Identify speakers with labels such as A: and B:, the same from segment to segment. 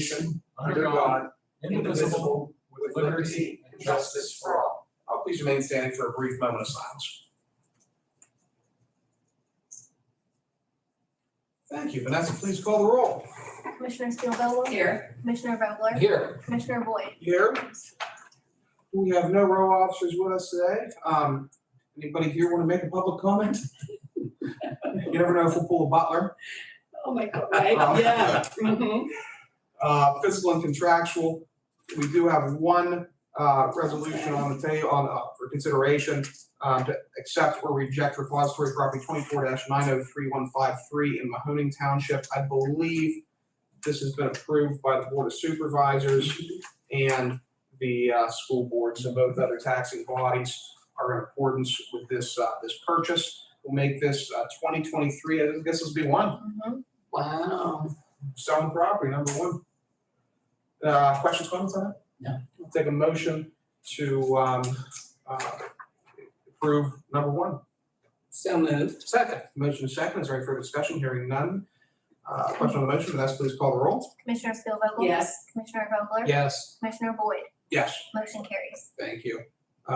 A: nation, under God, indivisible, with liberty and justice for all. Please remain standing for a brief moment of silence. Thank you. Vanessa, please call the roll.
B: Commissioner Steelvogel?
C: Here.
B: Commissioner Vogler?
A: Here.
B: Commissioner Boyd?
A: Here. We have no row officers with us today. Anybody here want to make a public comment? You never know if we'll pull a Butler.
C: Oh my God, right? Yeah.
A: Fiscal and contractual. We do have one resolution on the table for consideration to accept or reject repository property 24-903153 in Mahoning Township. I believe this has been approved by the Board of Supervisors and the school board. So both other taxing bodies are in accordance with this this purchase. We'll make this 2023. I guess this will be one.
C: Wow.
A: Selling property, number one. Questions, comments on that?
C: No.
A: I'll take a motion to approve number one.
C: So moved.
A: Second. Motion is second. Is there any further discussion? Hearing none. Question on the motion. Vanessa, please call the roll.
B: Commissioner Steelvogel?
C: Yes.
B: Commissioner Vogler?
A: Yes.
B: Commissioner Boyd?
A: Yes.
B: Motion carries.
A: Thank you.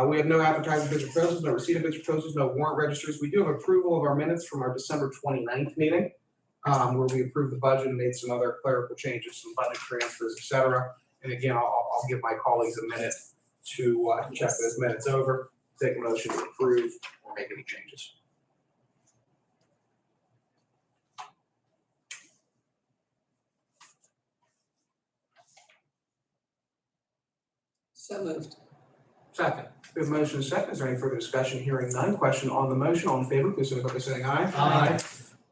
A: We have no advertising bids or proposals, no receipt of bids or proposals, no warrant registers. We do have approval of our minutes from our December 29th meeting, where we approved the budget and made some other clerical changes, some budget transfers, et cetera. And again, I'll give my colleagues a minute to check those minutes over, take a motion to approve or make any changes.
C: So moved.
A: Second. We have a motion and a second. Is there any further discussion? Hearing none. Question on the motion. All in favor, please signify by saying aye.
C: Aye.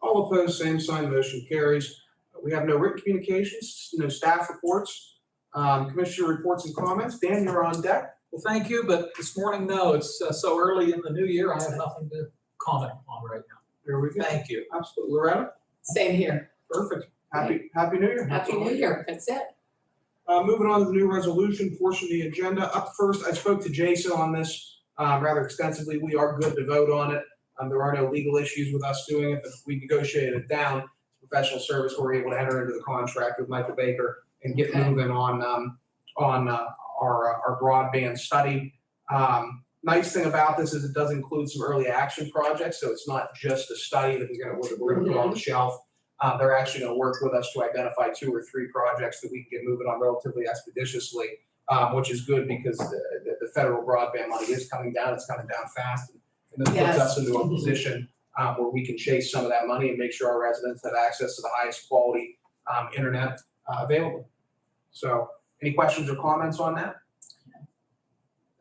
A: All opposed, same sign. Motion carries. We have no written communications, no staff reports, commissioner reports and comments. Dan, you're on deck.
D: Well, thank you, but this morning, no, it's so early in the new year, I have nothing to comment on right now.
A: Here we go.
D: Thank you.
A: Absolutely. Loretta?
C: Same here.
A: Perfect. Happy New Year.
C: Happy New Year. That's it.
A: Moving on to the new resolution portion of the agenda. Up first, I spoke to Jason on this rather extensively. We are good to vote on it. There are no legal issues with us doing it, but we negotiated it down. Professional service, we're able to enter into the contract with Michael Baker and get moving on our broadband study. Nice thing about this is it does include some early action projects, so it's not just a study that we're gonna put on the shelf. They're actually gonna work with us to identify 2 or 3 projects that we can get moving on relatively expeditiously, which is good because the federal broadband money is coming down. It's coming down fast, and this puts us into a position where we can chase some of that money and make sure our residents have access to the highest quality internet available. So, any questions or comments on that?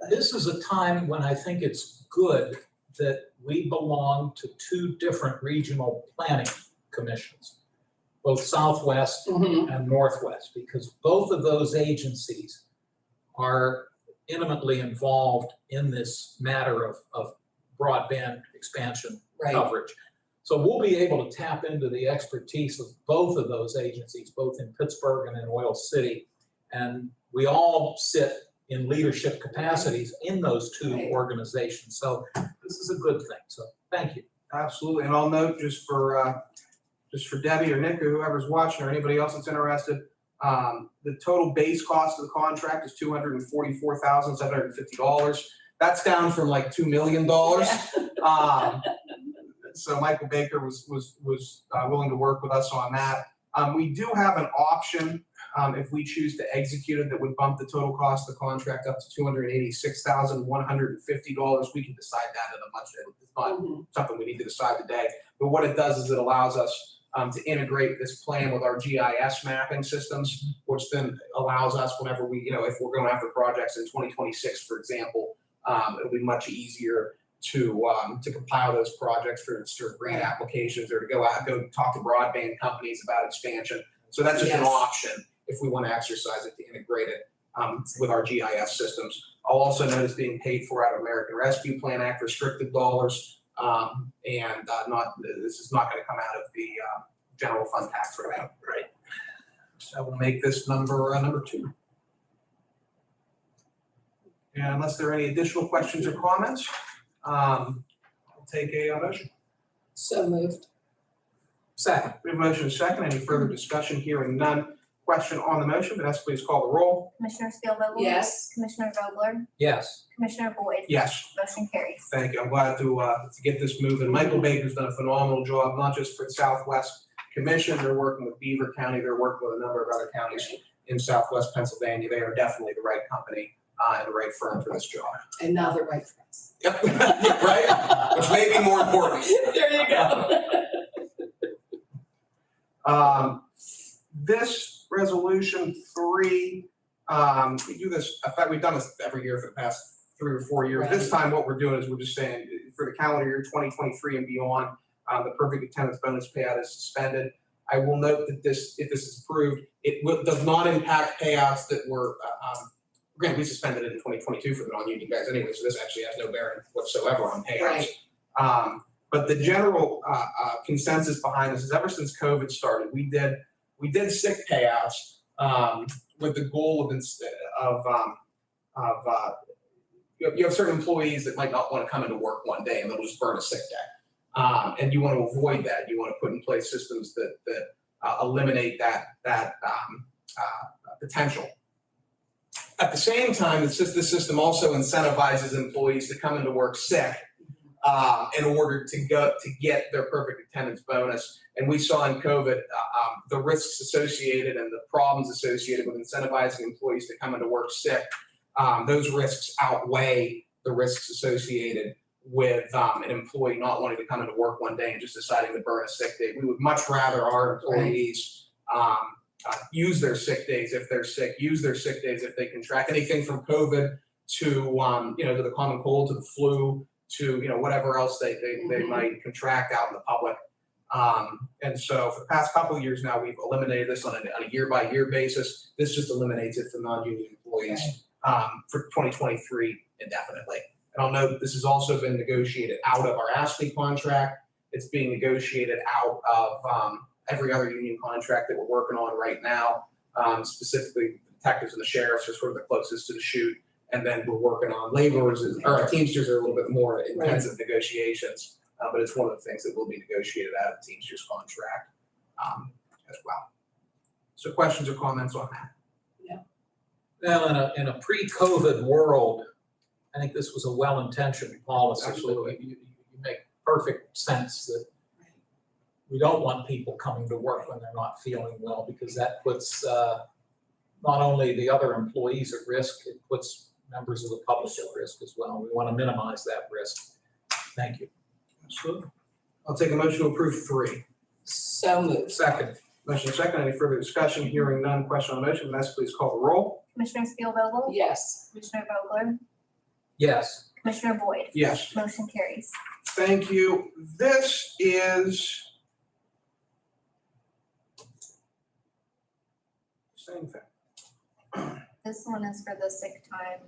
D: This is a time when I think it's good that we belong to 2 different regional planning commissions, both Southwest and Northwest, because both of those agencies are intimately involved in this matter of broadband expansion coverage. So we'll be able to tap into the expertise of both of those agencies, both in Pittsburgh and in Oil City. And we all sit in leadership capacities in those 2 organizations. So this is a good thing. So thank you.
A: Absolutely. And I'll note just for Debbie or Nick or whoever's watching or anybody else that's interested, the total base cost of the contract is $244,750. That's down from like $2 million. So Michael Baker was willing to work with us on that. We do have an option if we choose to execute it that would bump the total cost of the contract up to $286,150. We can decide that at a much. It's not something we need to decide today. But what it does is it allows us to integrate this plan with our GIS mapping systems, which then allows us whenever we, if we're going after projects in 2026, for example, it'll be much easier to compile those projects for grant applications or to go talk to broadband companies about expansion. So that's just an option if we want to exercise it to integrate it with our GIS systems. I'll also note it's being paid for out of American Rescue Plan Act restricted dollars, and this is not going to come out of the general fund tax revenue. Right. So we'll make this number 2. And unless there are any additional questions or comments, I'll take a motion.
C: So moved.
D: Second.
A: We have a motion and a second. Any further discussion? Hearing none. Question on the motion, Vanessa, please call the roll.
B: Commissioner Spielvogel?
C: Yes.
B: Commissioner Vogler?
D: Yes.
B: Commissioner Boyd?
A: Yes.
B: Motion carries.
A: Thank you. I'm glad to get this moving. Michael Baker's done a phenomenal job, not just for the Southwest Commission. They're working with Beaver County. They're working with a number of other counties in Southwest Pennsylvania. They are definitely the right company and the right firm for this job.
C: And now the right price.
A: Yep. Right? Which may be more important.
C: There you go.
A: This resolution 3, we do this, in fact, we've done this every year for the past 3 or 4 years. This time what we're doing is we're just saying for the calendar year 2023 and beyond, the perfect attendance bonus payout is suspended. I will note that this, if this is approved, does not impact payouts that were, granted, we suspended it in 2022 for the non-union guys anyway, so this actually has no bearing whatsoever on payouts.
C: Right.
A: But the general consensus behind this is ever since COVID started, we did sick payouts with the goal of you have certain employees that might not want to come into work one day and they'll just burn a sick day, and you want to avoid that. You want to put in place systems that eliminate that potential. At the same time, the system also incentivizes employees to come into work sick in order to get their perfect attendance bonus. And we saw in COVID the risks associated and the problems associated with incentivizing employees to come into work sick. Those risks outweigh the risks associated with an employee not wanting to come into work one day and just deciding to burn a sick day. We would much rather our employees use their sick days if they're sick, use their sick days if they contract anything from COVID to to the common cold, to the flu, to whatever else they might contract out in the public. And so for the past couple of years now, we've eliminated this on a year-by-year basis. This just eliminates it for non-union employees for 2023 indefinitely. And I'll note this has also been negotiated out of our ASME contract. It's being negotiated out of every other union contract that we're working on right now. Specifically, the detectives and the sheriffs are sort of the closest to the shoot. And then we're working on laborers, or Teamsters are a little bit more intensive negotiations, but it's one of the things that will be negotiated out of the Teamsters contract as well. So questions or comments on that?
D: Well, in a pre-COVID world, I think this was a well-intentioned policy.
A: Absolutely.
D: You make perfect sense that we don't want people coming to work when they're not feeling well, because that puts not only the other employees at risk, it puts members of the public at risk as well. We want to minimize that risk. Thank you.
A: Absolutely. I'll take a motion to approve 3.
C: So moved.
D: Second.
A: Motion second. Any further discussion? Hearing none. Question on the motion. Vanessa, please call the roll.
B: Commissioner Spielvogel?
C: Yes.
B: Commissioner Vogler?
D: Yes.
B: Commissioner Boyd?
A: Yes.
B: Motion carries.
A: Thank you. This is same thing.
B: This one is for the sick time.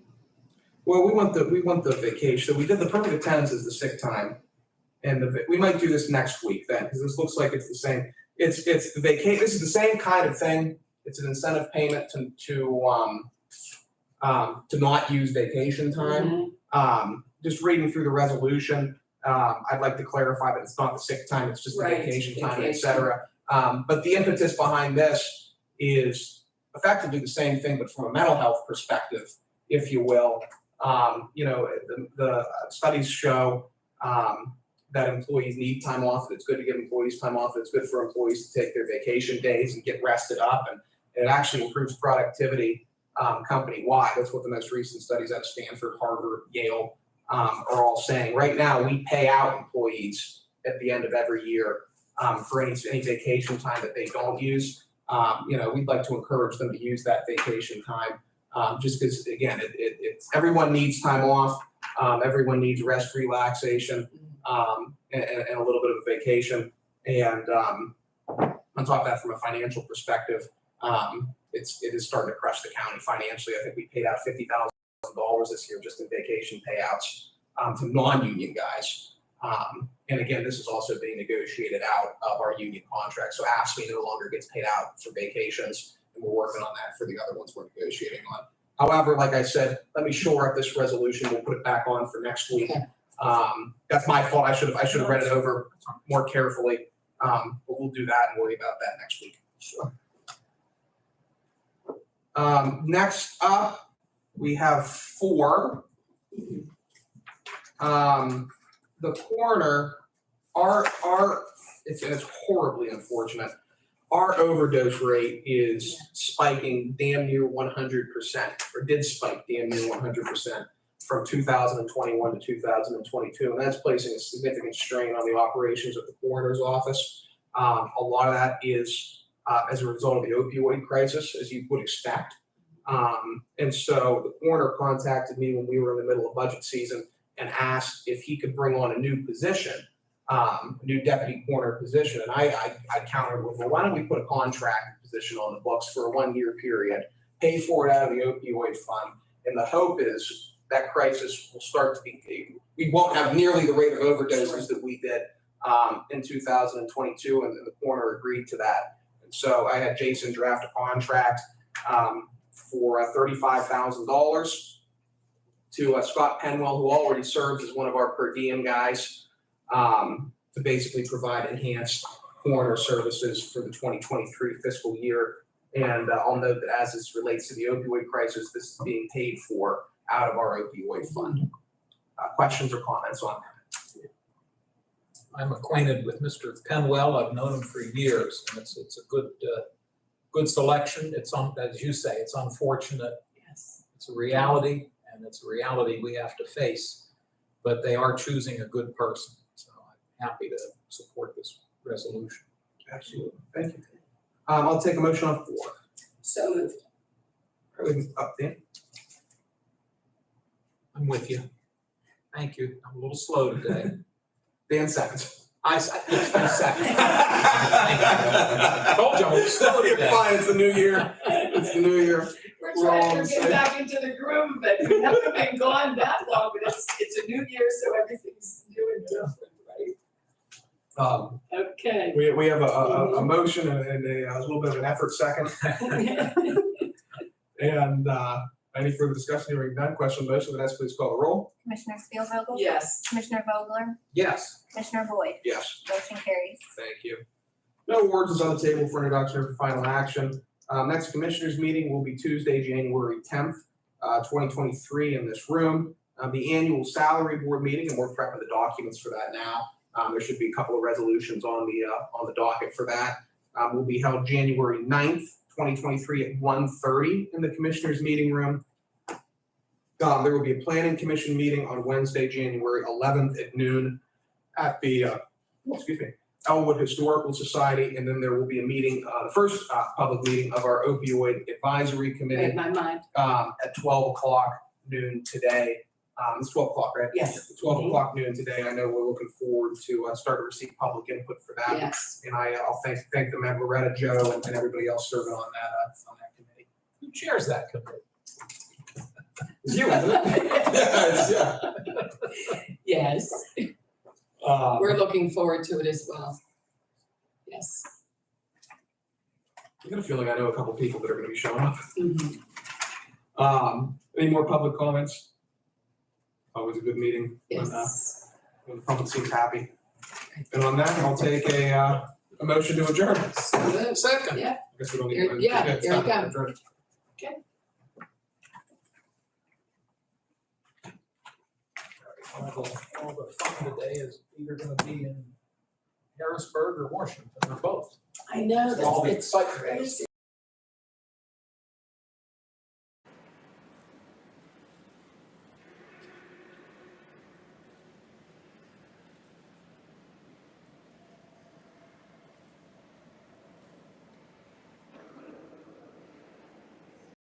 A: Well, we want the vacation. So we did the perfect attendance as the sick time, and we might do this next week then, because this looks like it's the same. It's the vacation. This is the same kind of thing. It's an incentive payment to not use vacation time. Just reading through the resolution, I'd like to clarify that it's not the sick time. It's just the vacation time, et cetera. But the impetus behind this is effectively the same thing, but from a mental health perspective, if you will. The studies show that employees need time off, that it's good to give employees time off, that it's good for employees to take their vacation days and get rested up, and it actually improves productivity company-wide. That's what the most recent studies out of Stanford, Harvard, Yale are all saying. Right now, we pay out employees at the end of every year for any vacation time that they don't use. We'd like to encourage them to use that vacation time, just because, again, it's everyone needs time off. Everyone needs rest, relaxation, and a little bit of a vacation. And on top of that, from a financial perspective, it is starting to crush the county financially. I think we paid out $50,000 this year just in vacation payouts to non-union guys. And again, this is also being negotiated out of our union contract. So AFSCME no longer gets paid out for vacations, and we're working on that for the other ones we're negotiating on. However, like I said, let me shore up this resolution. We'll put it back on for next week. That's my fault. I should have read it over more carefully. But we'll do that and worry about that next week. Sure. Next up, we have 4. The coroner, it's horribly unfortunate. Our overdose rate is spiking damn near 100%, or did spike damn near 100% from 2021 to 2022, and that's placing a significant strain on the operations of the coroner's office. A lot of that is as a result of the opioid crisis, as you would expect. And so the coroner contacted me when we were in the middle of budget season and asked if he could bring on a new position, a new deputy coroner position. And I countered with, well, why don't we put a contract position on the books for a 1-year period, pay for it out of the opioid fund, and the hope is that crisis will start to be, we won't have nearly the rate of overdoses that we did in 2022, and the coroner agreed to that. And so I had Jason draft a contract for $35,000 to Scott Penwell, who already serves as one of our per diem guys, to basically provide enhanced coroner services for the 2023 fiscal year. And I'll note that as this relates to the opioid crisis, this is being paid for out of our opioid fund. Questions or comments on that?
D: I'm acquainted with Mr. Penwell. I've known him for years, and it's a good selection. It's as you say, it's unfortunate.
C: Yes.
D: It's a reality, and it's a reality we have to face. But they are choosing a good person, so I'm happy to support this resolution.
A: Absolutely, thank you. I'll take a motion on 4.
C: So moved.
A: Up there.
D: I'm with you. Thank you. I'm a little slow today.
A: Dan seconds.
D: I second. Told you I'm a little slow
A: You're
D: today.
A: fine, it's the new year. It's the new year.
C: We're
A: We're all
C: trying
A: on
C: to
A: the
C: get
A: same-
C: back into the groove, but we haven't been gone that long, but it's a new year, so everything's new and different, right? Okay.
A: We have a motion and a little bit of an effort second. And any further discussion, hearing none, question on the motion, Vanessa, please call the roll.
B: Commissioner Spielvogel?
C: Yes.
B: Commissioner Vogler?
D: Yes.
B: Commissioner Boyd?
A: Yes.
B: Motion carries.
A: Thank you. No awards is on the table for introduction or for final action. Next commissioners meeting will be Tuesday, January 10th, 2023 in this room. The annual salary board meeting, and we're prepping the documents for that now. There should be a couple of resolutions on the docket for that. Will be held January 9th, 2023 at 1:30 in the commissioners meeting room. There will be a planning commission meeting on Wednesday, January 11th at noon at the Elwood Historical Society, and then there will be a meeting, the first public meeting of our opioid advisory committee
C: Read my mind.
A: at 12 o'clock noon today. It's 12 o'clock, right?
C: Yes.
A: 12 o'clock noon today. I know we're looking forward to start to receive public input for that.
C: Yes.
A: And I'll thank the member, Loretta, Joe, and everybody else serving on that committee.
D: Who chairs that committee?
A: It's you, isn't it?
C: Yes,
A: Um,
C: we're looking forward to it as well. Yes.
A: I got a feeling I know a couple people that are going to be showing up.
C: Mhm.
A: Any more public comments? Always a good meeting
C: Yes.
A: when the public seems happy. And on that, I'll take a motion to adjourn.
C: So moved.
A: Second.
C: Yeah.
A: I guess we don't need.
C: Here- yeah,
A: it's
C: here we
A: time to
C: go.
A: adjourn.
C: Okay.
D: All the fun today is either gonna be in Harrisburg or Washington, or both.
C: I know,
D: All the
C: it's
D: excitement.
C: crazy.